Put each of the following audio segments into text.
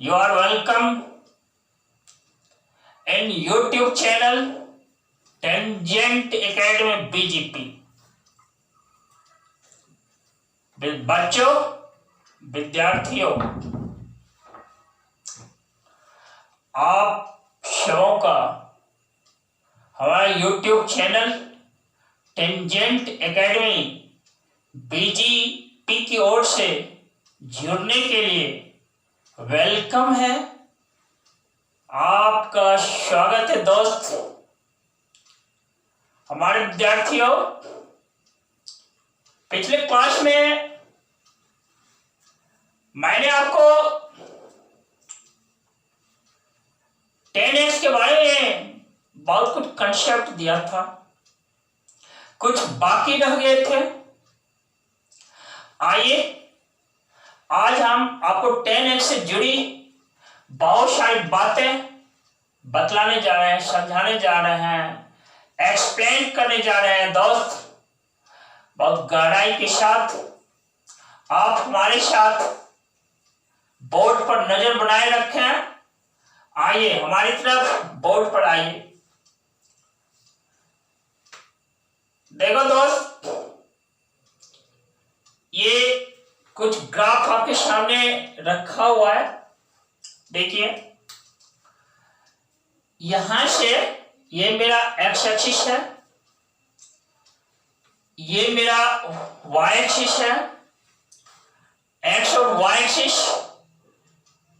You are welcome in YouTube channel Tangent Academy BGP। बच्चों, विद्यार्थियों, आप सबों का हमारे YouTube channel tangent academy BGP की ओर से जुड़ने के लिए वेलकम है। आपका स्वागत है दोस्त। हमारे विद्यार्थियों, पिछले क्लास में मैंने आपको 10x के बारे में बहुत कुछ कंसेप्ट दिया था, कुछ बाकी रह गए थे। आइए आज हम आपको 10x से जुड़ी बहुत सारी बातें बतलाने जा रहे हैं, समझाने जा रहे हैं, एक्सप्लेन करने जा रहे हैं। दोस्त, बहुत गहराई के साथ आप हमारे साथ बोर्ड पर नजर बनाए रखें। आइए हमारी तरफ बोर्ड पर आइए। देखो दोस्त, ये कुछ ग्राफ आपके सामने रखा हुआ है। देखिए, यहां से ये मेरा एक्स एक्सिस है, ये मेरा वाई एक्सिस है। एक्स और वाई एक्सिस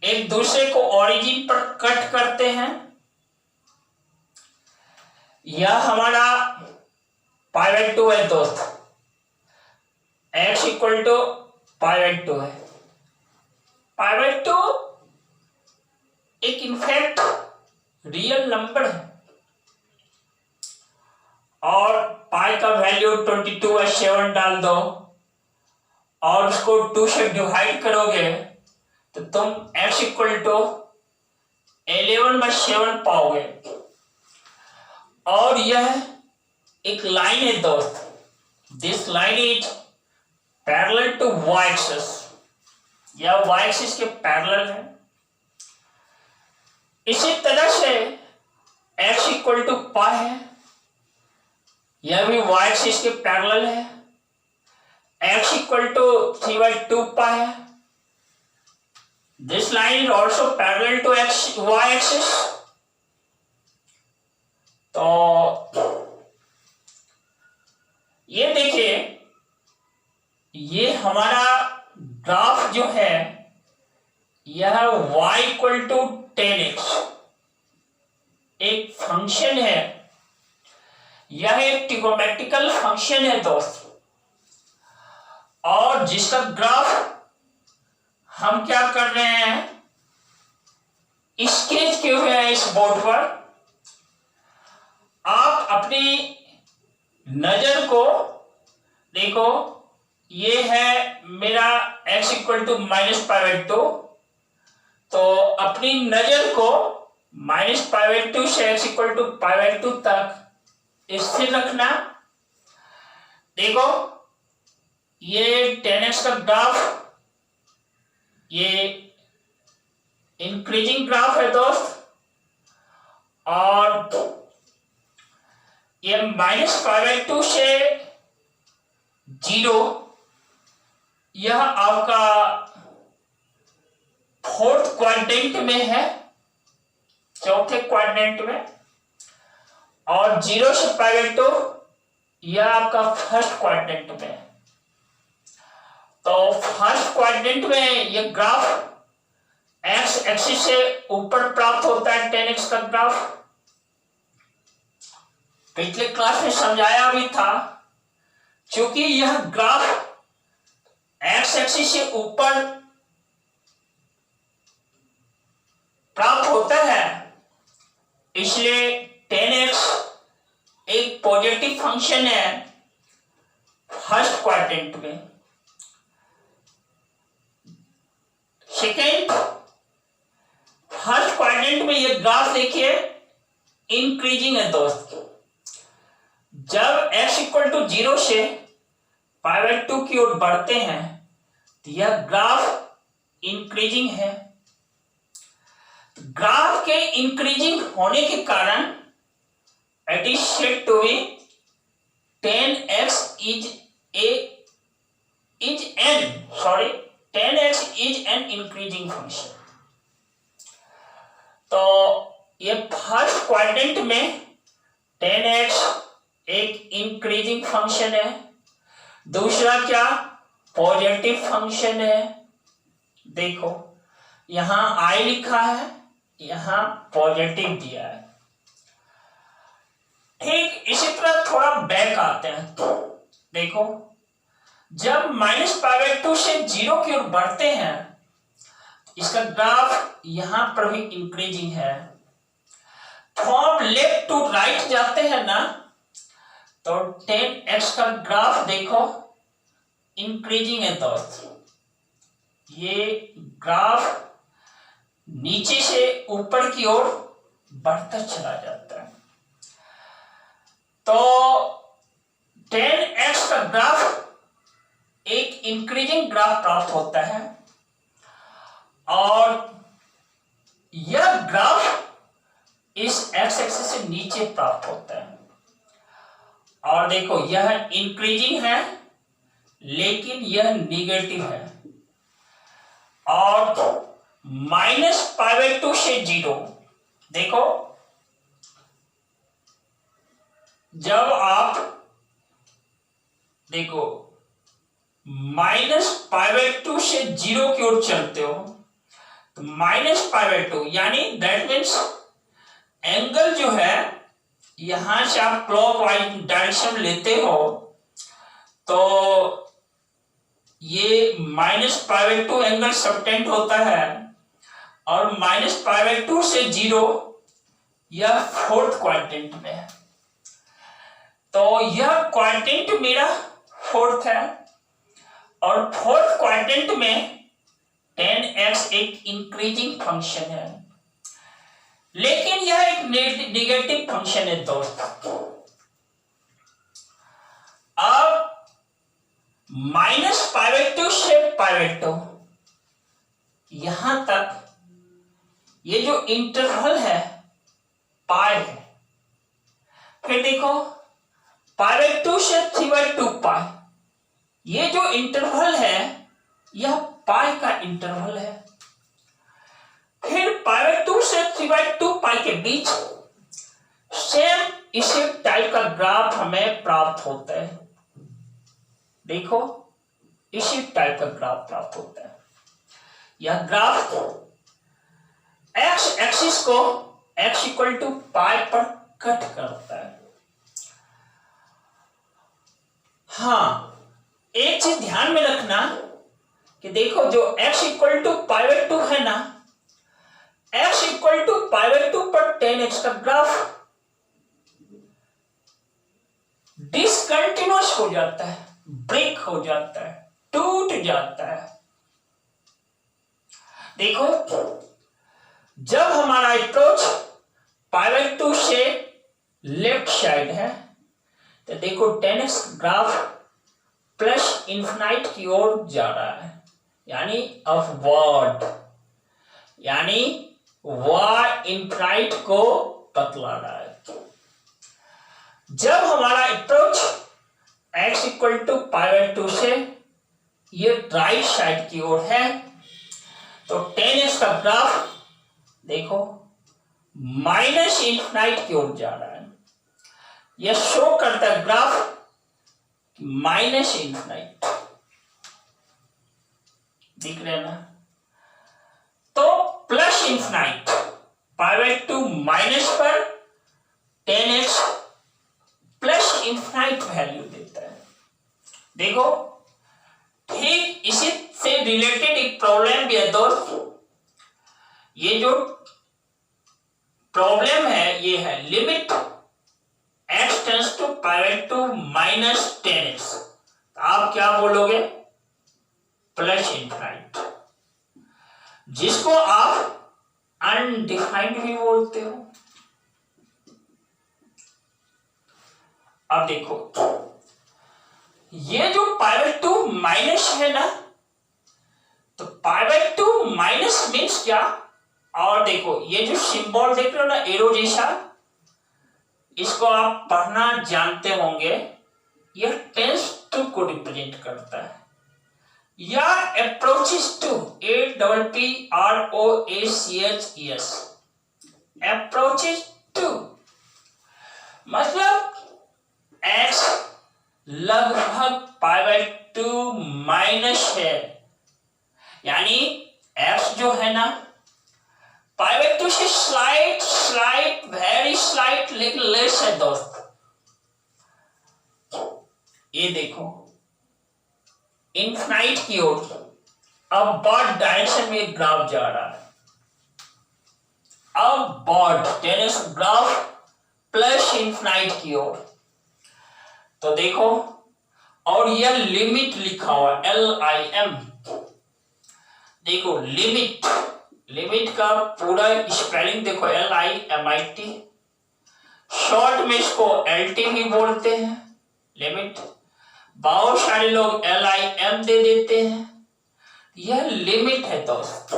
एक दूसरे को ओरिजिन पर कट करते हैं। यह हमारा π/2 है दोस्त। x इक्वल टू π/2 है। π/2 एक इनफैक्ट रियल नंबर है और पाई का वैल्यू 22/7 डाल दो और उसको 2 से डिवाइड करोगे तो तुम x इक्वल टू 11/7 पाओगे। और यह एक लाइन है दोस्त। This line is parallel to y axis. यह y एक्सिस के पैरेलल है। इसी तरह से x इक्वल टू पाई है, यह भी y एक्सिस के पैरेलल है। x इक्वल टू 3/2 पाई है। This line is also parallel to y axis. तो ये देखिए, ये हमारा ग्राफ जो है यह y इक्वल टू 10x एक फंक्शन है। यह एक ट्रिगोनोमेट्रिकल फंक्शन है दोस्त, और जिसका ग्राफ हम क्या कर रहे हैं, स्केच किए हुए हैं इस बोर्ड पर। आप अपनी नजर को देखो, ये है मेरा x इक्वल टू -π/2। तो अपनी नजर को -π/2 से x इक्वल टू π/2 तक स्थिर रखना। देखो, ये 10x का ग्राफ ये इंक्रीजिंग ग्राफ है दोस्त, और ये -π/2 से 0 यह आपका 4th क्वाड्रेंट में है, चौथे क्वाड्रेंट में, और 0 से π/2 यह आपका 1st क्वाड्रेंट में है। तो 1st क्वाड्रेंट में यह ग्राफ एक्स एक्सिस से ऊपर प्राप्त होता है। 10x का ग्राफ पिछले क्लास में समझाया भी था। क्योंकि यह ग्राफ एक्स एक्सिस से ऊपर प्राप्त होता है, इसलिए 10x एक पॉजिटिव फंक्शन है 1st क्वाड्रेंट में। सेकेंड 1st क्वाड्रेंट में यह ग्राफ देखिए इंक्रीजिंग है दोस्त। जब x इक्वल टू 0 से π/2 की ओर बढ़ते हैं तो यह ग्राफ इंक्रीजिंग है। ग्राफ के इंक्रीजिंग होने के कारण it is said to be 10x is an increasing function। तो ये फर्स्ट क्वाड्रेंट में 10x एक इंक्रीजिंग फंक्शन है, दूसरा क्या पॉजिटिव फंक्शन है। देखो यहां i लिखा है, यहां पॉजिटिव दिया है। ठीक इसी तरह थोड़ा बैक आते हैं। देखो जब -π/2 से 0 की ओर बढ़ते हैं, इसका ग्राफ यहां पर भी इंक्रीजिंग है। फ्रॉम लेफ्ट टू राइट जाते हैं ना, तो 10x का ग्राफ देखो इंक्रीजिंग है दोस्त। ये ग्राफ नीचे से ऊपर की ओर बढ़ता चला जाता है। तो 10x का ग्राफ एक इंक्रीजिंग ग्राफ प्राप्त होता है और यह ग्राफ इस x एक्सिस से नीचे प्राप्त होता है। और देखो यह इंक्रीजिंग है लेकिन यह निगेटिव है। और -π/2 से 0, देखो जब आप देखो -π/2 से 0 की ओर चलते हो, तो -π/2 यानी दैट मीन्स एंगल जो है यहां से आप क्लॉकवाइज डायरेक्शन लेते हो, तो ये -π/2 एंगल सबटेंड होता है और -π/2 से 0 यह फोर्थ क्वाड्रेंट में है। तो यह क्वाड्रेंट मेरा फोर्थ है और फोर्थ क्वाड्रेंट में 10x एक इंक्रीजिंग फंक्शन है, लेकिन यह एक नेगेटिव फंक्शन है दोस्त। अब -π/2 से π/2 यहां तक ये जो इंटरवल है पाई है। फिर देखो π/2 से 3/2 पाई, ये जो इंटरवल है यह पाई का इंटरवल है। फिर π/2 से 3/2 पाई के बीच सेम इसी टाइप का ग्राफ हमें प्राप्त होता है। देखो इसी टाइप का ग्राफ प्राप्त होता है। यह ग्राफ x एक्सिस को x = पाई पर कट करता है। हाँ, एक चीज ध्यान में रखना कि देखो जो x = π/2 है ना, x = π/2 पर 10x का ग्राफ डिसकंटिन्यूअस हो जाता है, ब्रेक हो जाता है, टूट जाता है। देखो जब हमारा अप्रोच π/2 से लेफ्ट साइड है, तो देखो 10x ग्राफ प्लस इंफिनाइट की ओर जा रहा है, यानी अपवर्ड, यानी y इंफिनाइट को बतला रहा है। जब हमारा अप्रोच x = π/2 से ये राइट साइड की ओर है, तो 10x का ग्राफ देखो -∞ की ओर जा रहा है। यह शो करता है ग्राफ -∞ दिख रहे ना। तो +∞ π/2 माइनस पर 10x +∞ वैल्यू देता है। देखो ठीक इसी से रिलेटेड एक प्रॉब्लम भी है दोस्त। ये जो प्रॉब्लम है ये है limit x tends to π/2 - 10x। आप क्या बोलोगे? +∞, जिसको आप अनडिफाइंड भी बोलते हो। अब देखो ये जो π/2 माइनस है ना, तो π/2 माइनस मीन्स क्या? और देखो ये जो सिंबल देख रहे हो ना एरो जैसा, इसको आप पढ़ना जानते होंगे, यह टेंस टू को रिप्रेजेंट करता है या approaches to, APPROACHES, approaches to मतलब x लगभग π/2 माइनस है, यानी x जो है ना π/2 से स्लाइट वेरी स्लाइट लेकिन लेस है दोस्त। ये देखो इनफाइनाइट की ओर अब बॉड डायरेक्शन में ग्राफ जा रहा है, अब बॉड टेनिस ग्राफ प्लस इनफाइनाइट की ओर। तो देखो और यह लिमिट लिखा हुआ LIM, देखो लिमिट का पूरा स्पेलिंग देखो LIMIT, शॉर्ट में इसको LT भी बोलते हैं लिमिट, बहुत सारे लोग LIM दे देते हैं, यह लिमिट है दोस्त।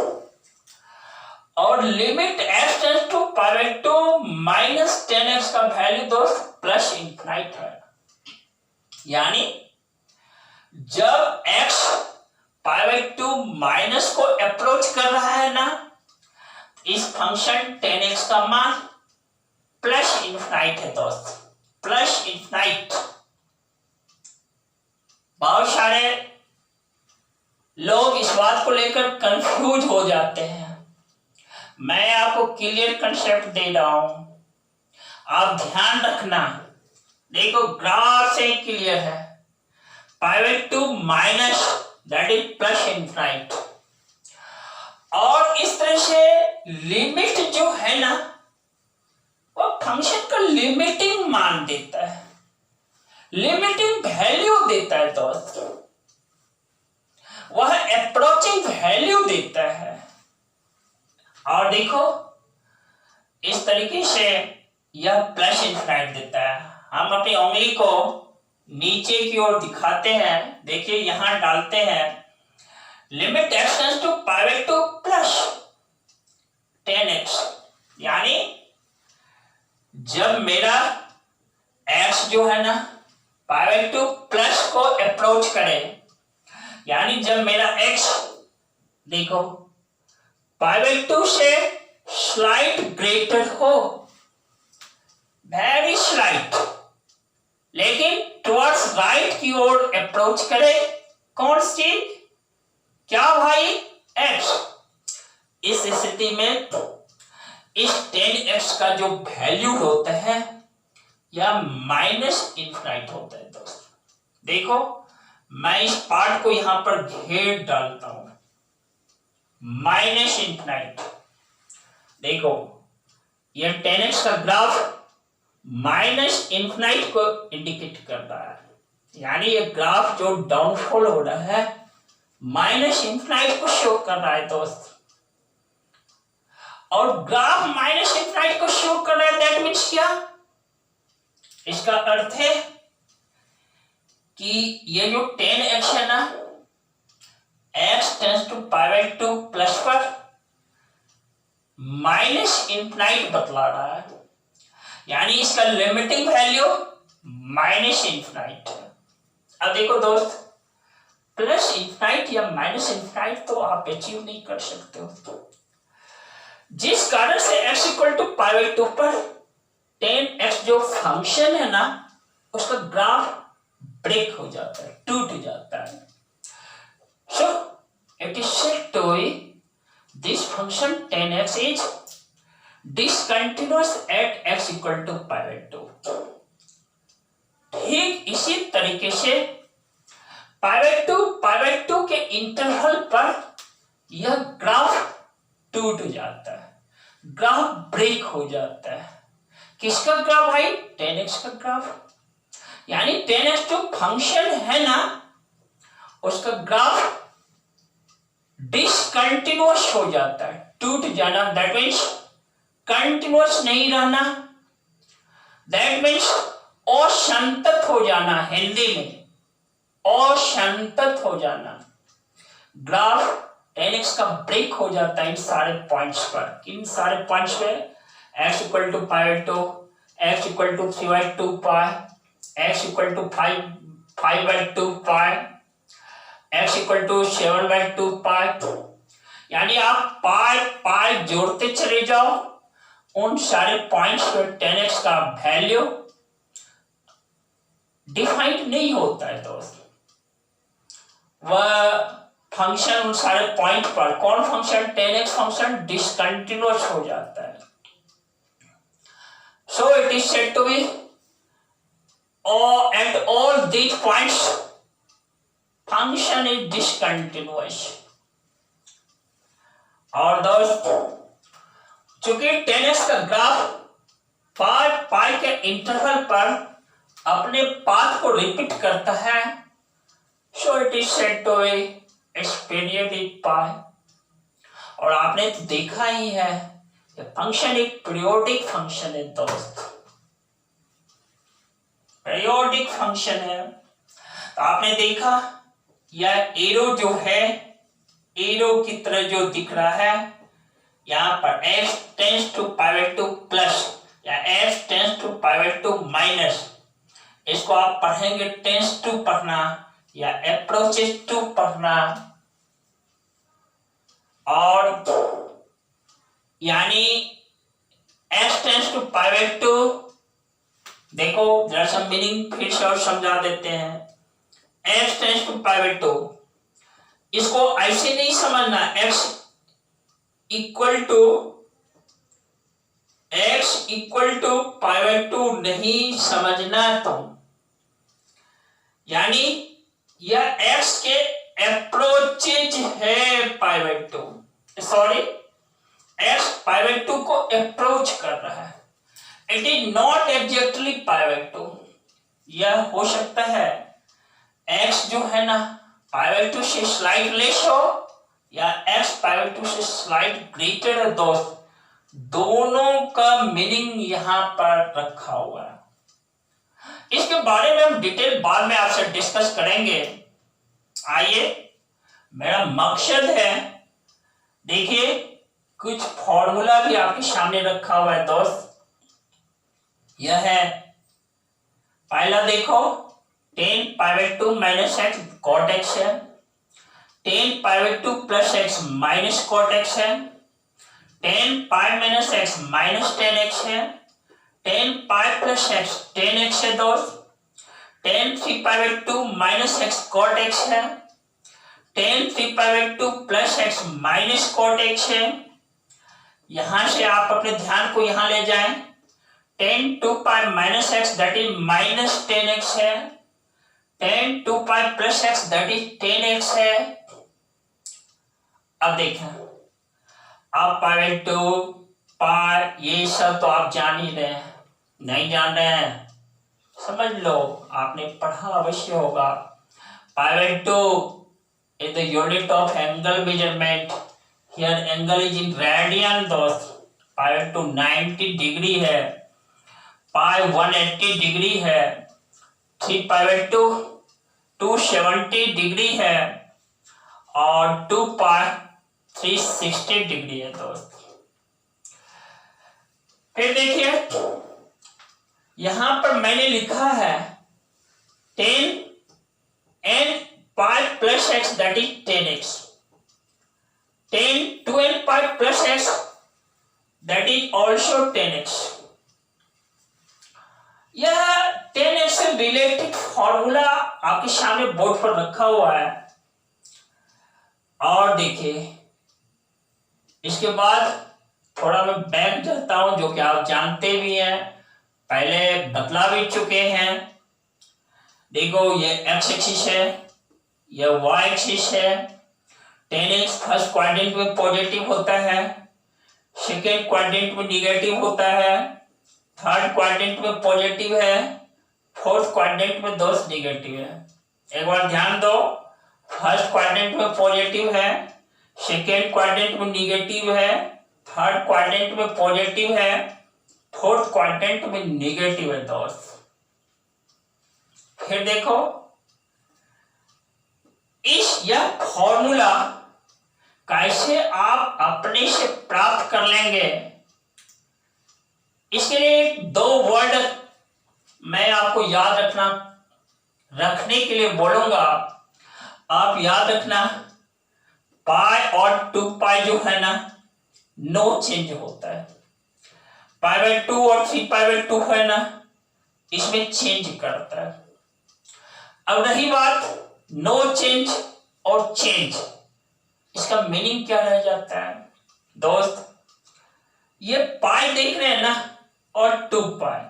और limit x tends to π/2 minus 10x का वैल्यू दोस्त प्लस इनफाइनाइट है, यानी जब x π/2 माइनस को अप्रोच कर रहा है ना, इस फंक्शन 10x का मान प्लस इनफाइनाइट है दोस्त, प्लस इनफाइनाइट। बहुत सारे लोग इस बात को लेकर कंफ्यूज हो जाते हैं, मैं आपको क्लियर कंसेप्ट दे रहा हूं, आप ध्यान रखना। देखो ग्राफ से क्लियर है, π/2 minus that is plus infinite, और इस तरह से लिमिट जो है ना वो फंक्शन का लिमिटिंग मान देता है, लिमिटिंग वैल्यू देता है दोस्त, वह अप्रोचिंग वैल्यू देता है। और देखो इस तरीके से यह प्लस इनफाइनाइट देता है। हम अपनी उंगली को नीचे की ओर दिखाते हैं, देखिए यहां डालते हैं limit x tends to π/2 plus 10x, यानी जब मेरा x जो है ना π/2 प्लस को अप्रोच करे, यानी जब मेरा x देखो π/2 से स्लाइट ग्रेटर हो, वेरी स्लाइट, लेकिन टुवर्ड्स राइट की ओर अप्रोच करे, कौन सी क्या भाई x, इस स्थिति में इस 10x का जो वैल्यू होता है यह माइनस इनफाइनाइट होता है दोस्त। देखो मैं इस पार्ट को यहां पर घेर डालता हूं, माइनस इनफाइनाइट। देखो यह 10x का ग्राफ माइनस इनफाइनाइट को इंडिकेट कर रहा है, यानी यह ग्राफ जो डाउनफॉल हो रहा है माइनस इनफाइनाइट को शो कर रहा है दोस्त। और ग्राफ माइनस इनफाइनाइट को शो कर रहा है, दैट मींस क्या, इसका अर्थ है कि ये जो 10x है ना x टेंस टू π/2 प्लस पर माइनस इनफाइनाइट बतला रहा है, यानी इसका लिमिटिंग वैल्यू माइनस इनफाइनाइट है। अब देखो दोस्त प्लस इनफाइनाइट या माइनस इनफाइनाइट तो आप अचीव नहीं कर सकते हो, जिस कारण से x इक्वल टू π/2 पर 10x जो फंक्शन है ना उसका ग्राफ ब्रेक हो जाता है, टूट जाता है। So it is said to be this function 10x is discontinuous at x equal to π/2। ठीक इसी तरीके से π/2 के इंटरवल पर यह ग्राफ टूट जाता है, ग्राफ ब्रेक हो जाता है। किसका ग्राफ भाई, 10x का ग्राफ, यानी 10x जो फंक्शन है ना उसका ग्राफ डिसकंटिन्यूअस हो जाता है, टूट जाना, दैट मीन्स कंटिन्यूअस नहीं रहना, दैट मीन्स असंतत हो जाना, हिंदी में असंतत हो जाना, ग्राफ 10x का ब्रेक हो जाता है इन सारे पॉइंट्स पर। इन सारे पॉइंट्स पे x equal to π/2, x equal to 3/2 pi, x equal to 5/2 pi, x equal to 7/2 pi. यानी आप पाई पाई जोड़ते चले जाओ, उन सारे पॉइंट्स पर 10x का वैल्यू डिफाइंड नहीं होता है दोस्त। वह फंक्शन उन सारे पॉइंट पर, कौन फंक्शन, 10x फंक्शन डिसकंटिन्यूअस हो जाता है। So it is said to be at all these points function is discontinuous। और दोस्त चूंकि 10x का ग्राफ पाई के इंटरवल पर अपने पाथ को रिपीट करता है, so it is said to be its period is पाई। और आपने तो देखा ही है फंक्शन एक पीरियोडिक फंक्शन है दोस्त, पीरियोडिक फंक्शन है। तो आपने देखा यह एरो जो है, एरो की तरह जो दिख रहा है यहाँ पर x टेंड्स टू π/2 प्लस या x टेंड्स टू π/2 माइनस, इसको आप पढ़ेंगे टेंड्स टू पढ़ना या अप्रोचेस टू पढ़ना। और यानी x टेंड्स टू π/2, देखो जरा सा मीनिंग फिर से और समझा देते हैं। x टेंड्स टू π/2, इसको ऐसे नहीं समझना x इक्वल टू π/2 नहीं समझना तुम, यानी यह x के अप्रोचेज है π/2, सॉरी x π/2 को अप्रोच कर रहा है। It is not exactly π/2। यह हो सकता है x जो है ना π/2 से स्लाइड लेस हो या x π/2 से स्लाइड ग्रेटर है दोस्त, दोनों का मीनिंग यहां पर रखा हुआ है। इसके बारे में हम डिटेल बाद में आपसे डिस्कस करेंगे। आइए, मेरा मकसद है, देखिए कुछ फॉर्मूला भी आपके सामने रखा हुआ है दोस्त। यह है पहला, देखो 10 π/2 माइनस x cot x है, 10 π/2 plus x minus cot x है, 10 π माइनस x माइनस 10x है, 10 π प्लस x 10x है दोस्त, 10 3 π/2 माइनस x cot x है, 10 3 π/2 plus x minus cot x है। यहां से आप अपने ध्यान को यहां ले जाएं, 10 2 π माइनस x that is minus 10x है, 10 2 π plus x that is 10x है। अब देखें, आप π/2 π ये सब तो आप जान ही रहे हैं, नहीं जान रहे हैं समझ लो, आपने पढ़ा अवश्य होगा। π/2 is the unit of angle measurement। Here angle is in radian दोस्त। π/2 90 डिग्री है, π 180 डिग्री है, 3 π/2 270 डिग्री है और 2 π 360 डिग्री है दोस्त। फिर देखिए यहां पर मैंने लिखा है 10 n π plus x that is 10x, 10 2n π plus x that is also 10x। यह 10x से रिलेटेड फॉर्मूला आपके सामने बोर्ड पर रखा हुआ है। और देखिए इसके बाद थोड़ा मैं बैक जाता हूं, जो कि आप जानते भी हैं, पहले बतला भी चुके हैं। देखो ये x एक्सिस है, यह y एक्सिस है। 10x फर्स्ट क्वाड्रेंट में पॉजिटिव होता है, सेकेंड क्वाड्रेंट में निगेटिव होता है, थर्ड क्वाड्रेंट में पॉजिटिव है, फोर्थ क्वाड्रेंट में दोस्त निगेटिव है। एक बार ध्यान दो, फर्स्ट क्वाड्रेंट में पॉजिटिव है, सेकेंड क्वाड्रेंट में निगेटिव है, थर्ड क्वाड्रेंट में पॉजिटिव है, फोर्थ क्वाड्रेंट में निगेटिव है दोस्त। फिर देखो यह फॉर्मूला कैसे आप अपने से प्राप्त कर लेंगे, इसके लिए 2 वर्ड मैं आपको याद रखने के लिए बोलूंगा। आप याद रखना, पाई और 2 पाई जो है ना, नो चेंज होता है। π/2 और 3π/2 है ना, इसमें चेंज करता है। अब रही बात नो चेंज और चेंज, इसका मीनिंग क्या रह जाता है दोस्त? ये पाई देख रहे हैं ना, और 2 पाई,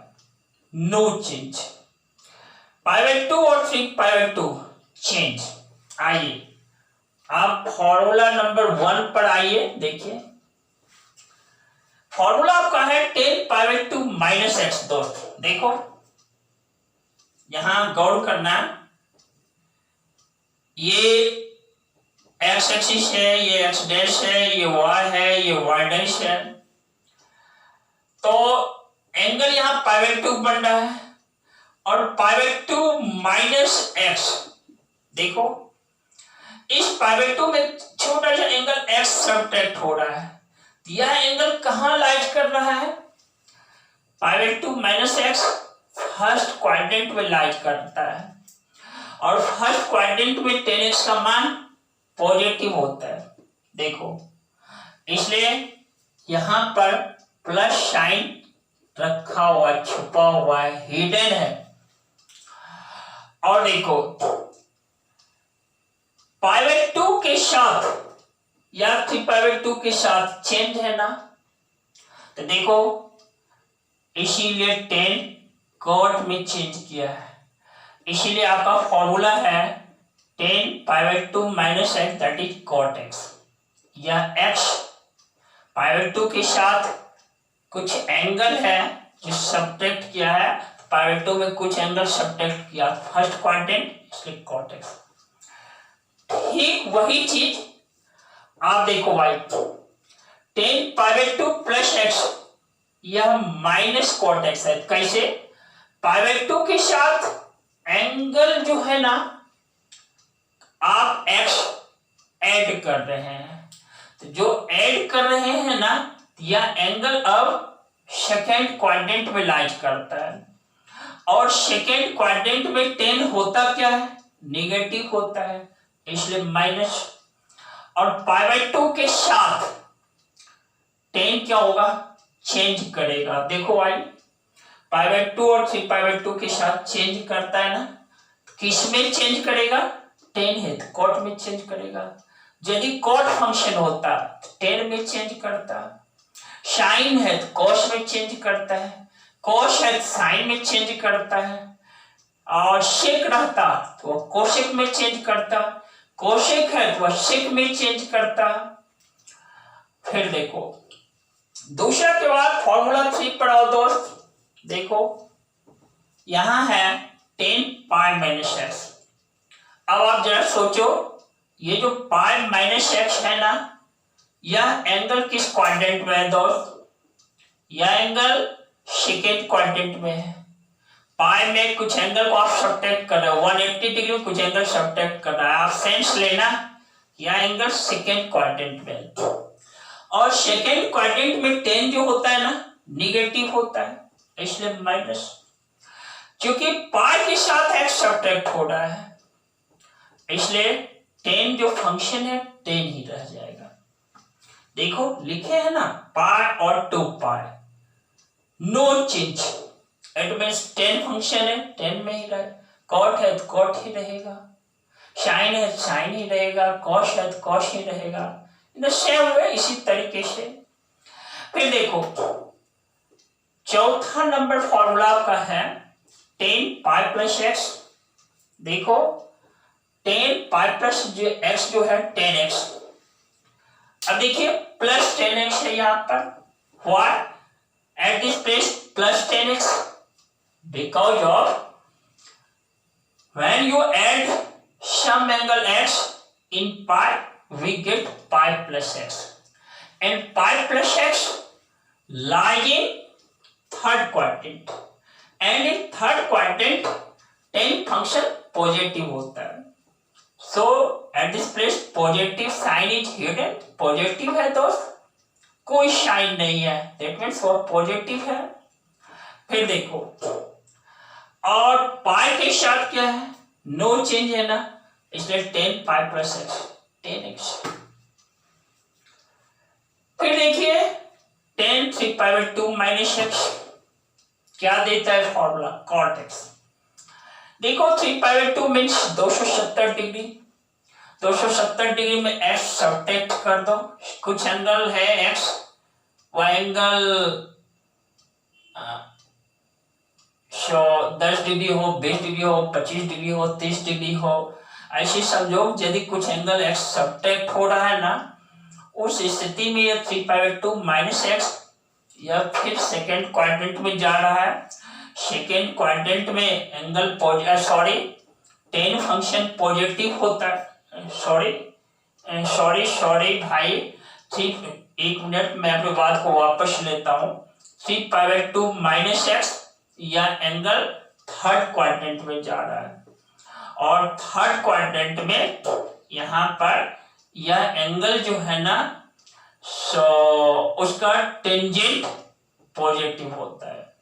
नो चेंज। π/2 और 3π/2 चेंज। आइए आप फॉर्मूला नंबर 1 पर आइए, देखिए फॉर्मूला आपका है 10π/2 माइनस एक्स। दोस्त देखो, यहां गौर करना, ये एक्स एक्सिस है, ये एक्स डैश है, ये वाई है, ये वाई डैश है, तो एंगल यहां π/2 बन रहा है। और π/2 माइनस एक्स, देखो इस π/2 में छोटा सा एंगल एक्स सब्ट्रैक्ट हो रहा है, यह एंगल कहां लाइज कर रहा है? π/2 माइनस एक्स फर्स्ट क्वाड्रेंट में लाइज करता है, और फर्स्ट क्वाड्रेंट में 10x का मान पॉजिटिव होता है। देखो, इसलिए यहां पर प्लस साइन रखा हुआ, छुपा हुआ है, हिडन है। और देखो π/2 के साथ या 3π/2 के साथ चेंज है ना, तो देखो इसीलिए 10 कॉट में चेंज किया है, इसीलिए आपका फॉर्मूला है 10π/2 minus x, that is cot x. यह एक्स π/2 के साथ कुछ एंगल है जो सब्ट्रैक्ट किया है, π/2 में कुछ एंगल सब्ट्रैक्ट किया, फर्स्ट क्वाड्रेंट, इसलिए कॉट एक्स। ठीक वही चीज आप देखो भाई, 10π/2 प्लस एक्स, यह माइनस कॉट एक्स है। कैसे? π/2 के साथ एंगल जो है ना, आप एक्स ऐड कर रहे हैं, तो जो ऐड कर रहे हैं ना, यह एंगल अब सेकेंड क्वाड्रेंट में लाइज करता है, और सेकेंड क्वाड्रेंट में 10 होता क्या है? नेगेटिव होता है, इसलिए माइनस। और π/2 के साथ 10 क्या होगा? चेंज करेगा। देखो भाई, π/2 और 3π/2 के साथ चेंज करता है ना, किस में चेंज करेगा? 10 है तो कॉट में चेंज करेगा। यदि कॉट फंक्शन होता तो 10 में चेंज करता, साइन है तो कॉस में चेंज करता है, कॉस है तो साइन में चेंज करता है, और सेक रहता तो वह कोसेक में चेंज करता, कोसेक है तो वह सेक में चेंज करता। फिर देखो दूसरा के बाद फॉर्मूला 3 पढ़ाओ दोस्त। देखो यहां है 10π माइनस एक्स। अब आप जरा सोचो, ये जो पाई माइनस एक्स है ना, यह एंगल किस क्वाड्रेंट में है दोस्त? यह एंगल सेकेंड क्वाड्रेंट में है। पाई में कुछ एंगल को आप सब्ट्रैक्ट कर रहे हो, 180 डिग्री में कुछ एंगल सब्ट्रैक्ट कर रहा है, आप सेंस लेना, यह एंगल सेकेंड क्वाड्रेंट में है। और सेकेंड क्वाड्रेंट में 10 जो होता है ना, निगेटिव होता है, इसलिए माइनस। क्योंकि पाई के साथ एक्स सब्ट्रैक्ट हो रहा है, इसलिए 10 जो फंक्शन है 10 ही रह जाएगा। देखो लिखे है ना, पाई और 2 pi, no change, it means 10 function है 10 में ही रहे, कॉट है तो कॉट ही रहेगा, साइन है तो साइन ही रहेगा, कॉस है तो कॉस ही रहेगा। इन द सेम वे, इसी तरीके से। फिर देखो चौथा नंबर फॉर्मूला का है 10π प्लस एक्स। देखो 10π प्लस जो एक्स जो है 10x। अब देखिए प्लस 10x है यहां पर, why eight this place plus 10x? Because of when you add some angle x in pi, we get pi plus x, and pi plus x lies in third quadrant, and in third quadrant 10 function positive होता है। So at this place positive sign is hidden, positive है दोस्त, कोई sign नहीं है, that means वो positive है। फिर देखो और पाई के साथ क्या है, नो चेंज है ना, इसलिए 10 पाई प्लस एक्स 10x। फिर देखिए 10 3 पाई बाई 2 माइनस एक्स क्या देता है फॉर्मूला, कॉट एक्स। देखो 3 pi by 2 means 270 degree, 270 degree में x सब्ट्रैक्ट कर दो, कुछ एंगल है x, वो एंगल 10 डिग्री हो, 20 डिग्री हो, 25 डिग्री हो, 30 डिग्री हो, ऐसे समझो यदि कुछ एंगल x सब्ट्रैक्ट हो रहा है ना, उस स्थिति में ये 3 पाई बाई 2 माइनस एक्स या फिर सेकेंड क्वाड्रेंट में जा रहा है। सेकेंड क्वाड्रेंट में एंगल टेन फंक्शन पॉजिटिव होता है, सॉरी भाई, ठीक, एक मिनट मैं अपनी बात को वापस लेता हूँ। 3 पाई बाई 2 माइनस एक्स या एंगल थर्ड क्वाड्रेंट में जा रहा है, और थर्ड क्वाड्रेंट में यहाँ पर यह एंगल जो है ना, उसका टेंजेंट पॉजिटिव होता है,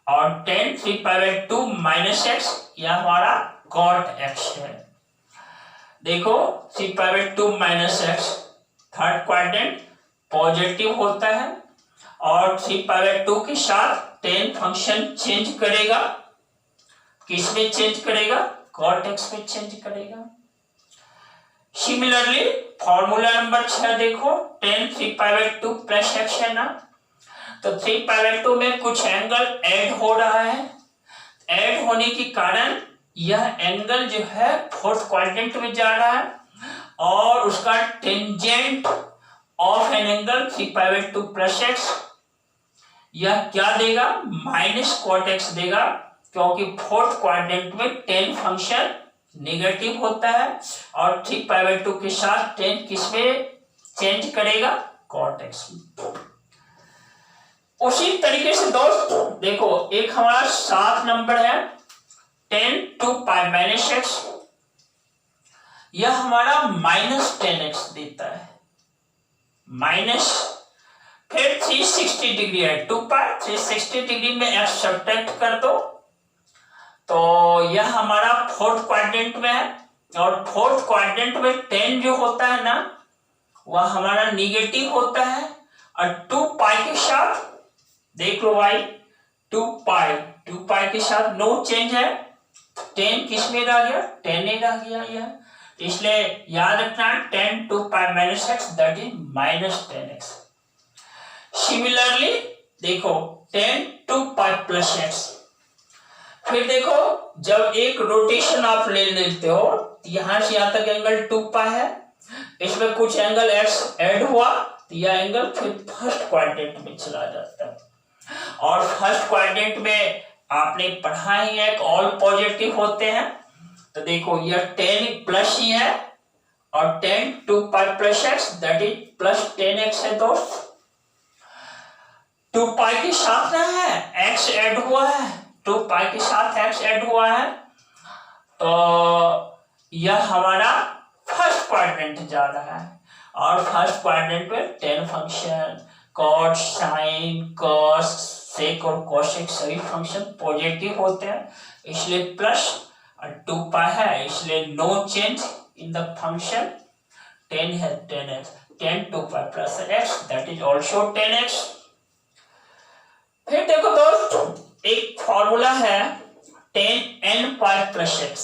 और 10 3 पाई बाई 2 माइनस एक्स यह हमारा कॉट एक्स है। देखो 3 pi by 2 minus x third quadrant positive होता है, और 3 पाई बाई 2 के साथ 10 फंक्शन चेंज करेगा, किस में चेंज करेगा, कॉट एक्स में चेंज करेगा। सिमिलरली फॉर्मूला नंबर 6 देखो 10 3 पाई बाई 2 प्लस एक्स है ना, तो 3 पाई बाई 2 में कुछ एंगल ऐड हो रहा है, ऐड होने के कारण यह एंगल जो है फोर्थ क्वाड्रेंट में जा रहा है, और उसका tangent of an angle 3 pi by 2 plus x यह क्या देगा, माइनस कॉट एक्स देगा, क्योंकि फोर्थ क्वाड्रेंट में 10 फंक्शन नेगेटिव होता है, और 3 पाई बाई 2 के साथ 10 किसमें चेंज करेगा, कॉट एक्स। उसी तरीके से दोस्त देखो एक हमारा 7 नंबर है 10 2 पाई माइनस एक्स, यह हमारा माइनस 10x देता है, माइनस, फिर 360 डिग्री है 2 पाई, 360 डिग्री में x सब्ट्रैक्ट कर दो, तो यह हमारा फोर्थ क्वाड्रेंट में है, और फोर्थ क्वाड्रेंट में 10 जो होता है ना वह हमारा निगेटिव होता है, और 2 पाई के साथ देख लो भाई 2 पाई के साथ नो चेंज है, 10 किस में रह गया, 10 में रह गया यह, इसलिए याद रखना 10 2 pi minus x that is minus 10x। Similarly देखो 10 2 पाई प्लस एक्स, फिर देखो जब एक रोटेशन आप ले लेते हो, यहां से यहां तक एंगल 2 पाई है, इसमें कुछ एंगल x ऐड हुआ, तो यह एंगल फिर फर्स्ट क्वाड्रेंट में चला जाता है, और फर्स्ट क्वाड्रेंट में आपने पढ़ा ही है कि ऑल पॉजिटिव होते हैं, तो देखो यह 10 प्लस ही है, और 10 2 पाई plus x that is plus 10x है दोस्त, 2 पाई के साथ ना है x ऐड हुआ है, 2 पाई के साथ x ऐड हुआ है, तो यह हमारा फर्स्ट क्वाड्रेंट जा रहा है, और फर्स्ट क्वाड्रेंट में 10 function cot sine cos sec और कोसेक सभी फंक्शन पॉजिटिव होते हैं, इसलिए प्लस, और 2 पाई है इसलिए no change in the function, 10 है 10x, 10 2 पाई plus x that is also 10x। फिर देखो दोस्त एक फॉर्मूला है 10 n पाई प्लस x,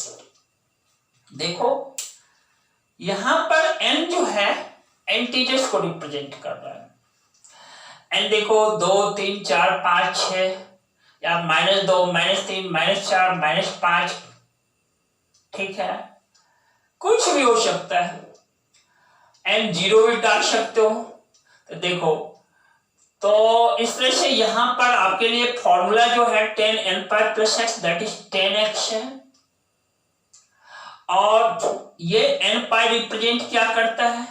देखो यहां पर n जो है इंटीजर्स को रिप्रेजेंट कर रहा है, n देखो 2 3 4 5 6 या -2 -3 -4 -5, ठीक है, कुछ भी हो सकता है, n 0 भी डाल सकते हो, तो देखो तो इस तरह से यहां पर आपके लिए फॉर्मूला जो है 10 n pi plus x that is 10x है, और ये n पाई रिप्रेजेंट क्या करता है,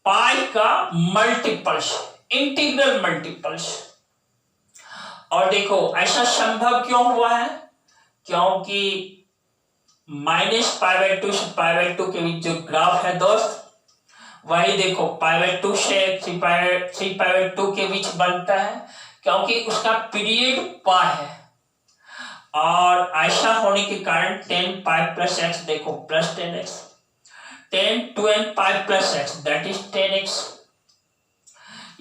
पाई का मल्टीपल्स, इंटीग्रल मल्टीपल्स, और देखो ऐसा संभव क्यों हुआ है, क्योंकि -π/2 से π/2 के बीच जो ग्राफ है दोस्त, वही देखो π/2 से 3π/2 के बीच बनता है, क्योंकि उसका पीरियड π है। और ऐसा होने के कारण 10π+x देखो plus 10x, 10 2n π+x that is 10x।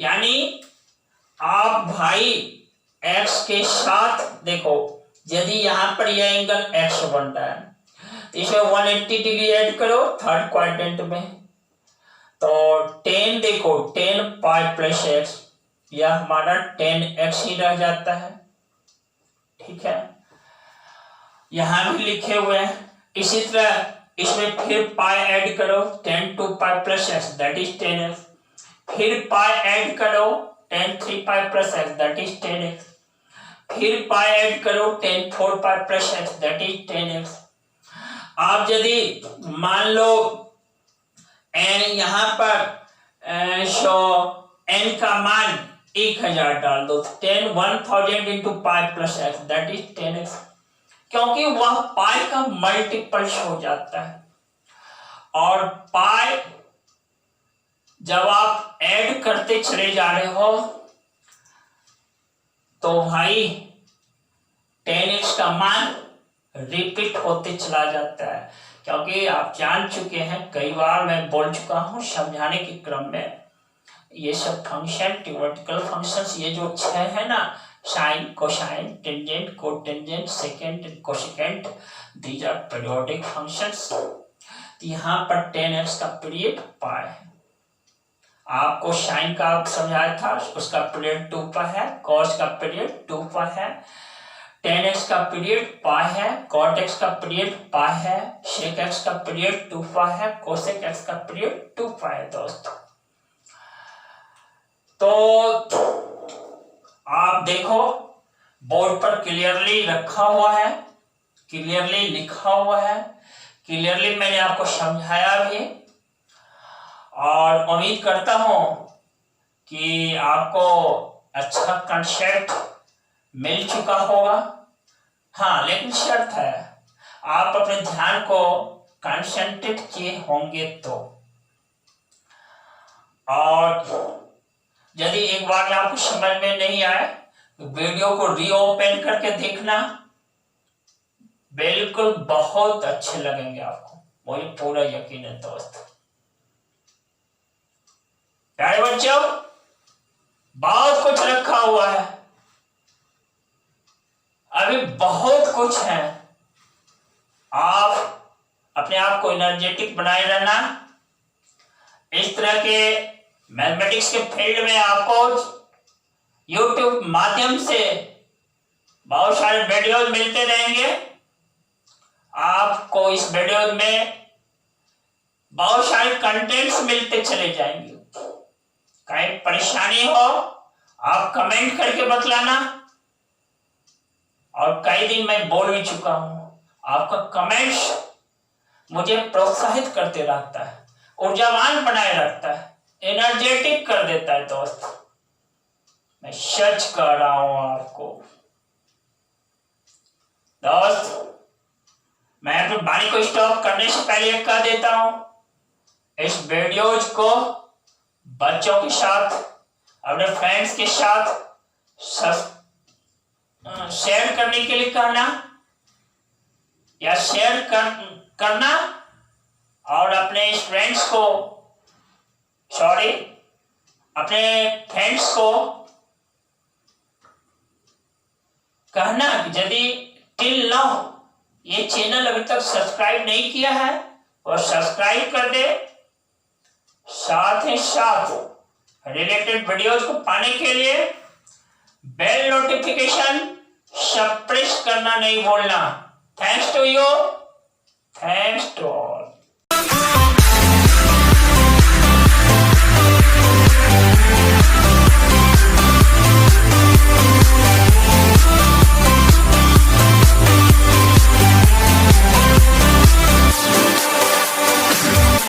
यानी आप भाई x के साथ देखो, यदि यहां पर यह एंगल x बन रहा है, इसमें 180 डिग्री ऐड करो थर्ड क्वाड्रेंट में, तो 10 देखो 10π+x, यह हमारा 10x ही रह जाता है। ठीक है, यहां भी लिखे हुए हैं। इसी तरह इसमें फिर पाई ऐड करो 10 2π+x दैट इज 10x, फिर पाई ऐड करो 10 3π+x दैट इज 10x, फिर पाई ऐड करो 10 4π+x दैट इज 10x। आप यदि मान लो n यहां पर n का मान 1000 डाल दो, 1000 into π+x that is 10x, क्योंकि वह पाई का मल्टीपल्स हो जाता है। और पाई जब आप ऐड करते चले जा रहे हो तो भाई 10x का मान रिपीट होते चला जाता है, क्योंकि आप जान चुके हैं, कई बार मैं बोल चुका हूं समझाने के क्रम में, ये सब फंक्शन थ्योरेटिकल फंक्शंस, ये जो 6 है ना, sine cosine tangent cotangent secant cosecant, these are periodic functions. यहाँ पर 10x का पीरियड पाई है। आपको साइन का समझाया था, उसका पीरियड 2π है, कॉस का पीरियड 2π है, 10x का पीरियड पाई है, cot x का पीरियड पाई है, sec x का पीरियड 2π है, cosec x का पीरियड 2π है दोस्तों। तो आप देखो बोर्ड पर क्लियरली रखा हुआ है, क्लियरली लिखा हुआ है, क्लियरली मैंने आपको समझाया भी, और उम्मीद करता हूं कि आपको अच्छा कंसेप्ट मिल चुका होगा। हाँ, लेकिन शर्त है, आप अपने ध्यान को कंसंट्रेट किए होंगे तो। और यदि एक बार में आपको समझ में नहीं आए तो वीडियो को रीओपन करके देखना, बिल्कुल बहुत अच्छे लगेंगे आपको, मुझे पूरा यकीन है दोस्त। प्यारे बच्चों, बहुत कुछ रखा हुआ है, अभी बहुत कुछ है। आप अपने आप को एनर्जेटिक बनाए रहना। इस तरह के मैथमेटिक्स के फील्ड में आपको YouTube माध्यम से बहुत सारे वीडियोज मिलते रहेंगे। आपको इस वीडियो में बहुत सारे कंटेंट्स मिलते चले जाएंगे। कहीं परेशानी हो आप कमेंट करके बतलाना, और कई दिन मैं बोल भी चुका हूं, आपका कमेंट्स मुझे प्रोत्साहित करते रहता है, ऊर्जावान बनाए रखता है, एनर्जेटिक कर देता है दोस्त। मैं सच कह रहा हूं आपको दोस्त। मैं अपनी वाणी को स्टॉप करने से पहले कह देता हूं, इस वीडियोज को बच्चों के साथ, अपने फ्रेंड्स के साथ शेयर करने के लिए कहना, या शेयर करना, और अपने फ्रेंड्स को अपने फ्रेंड्स को कहना कि यदि टिल नाउ ये चैनल अभी तक सब्सक्राइब नहीं किया है और सब्सक्राइब कर दे, साथ ही साथ रिलेटेड वीडियोज को पाने के लिए बेल नोटिफिकेशन सब प्रेस करना नहीं भूलना। Thanks to you, thanks to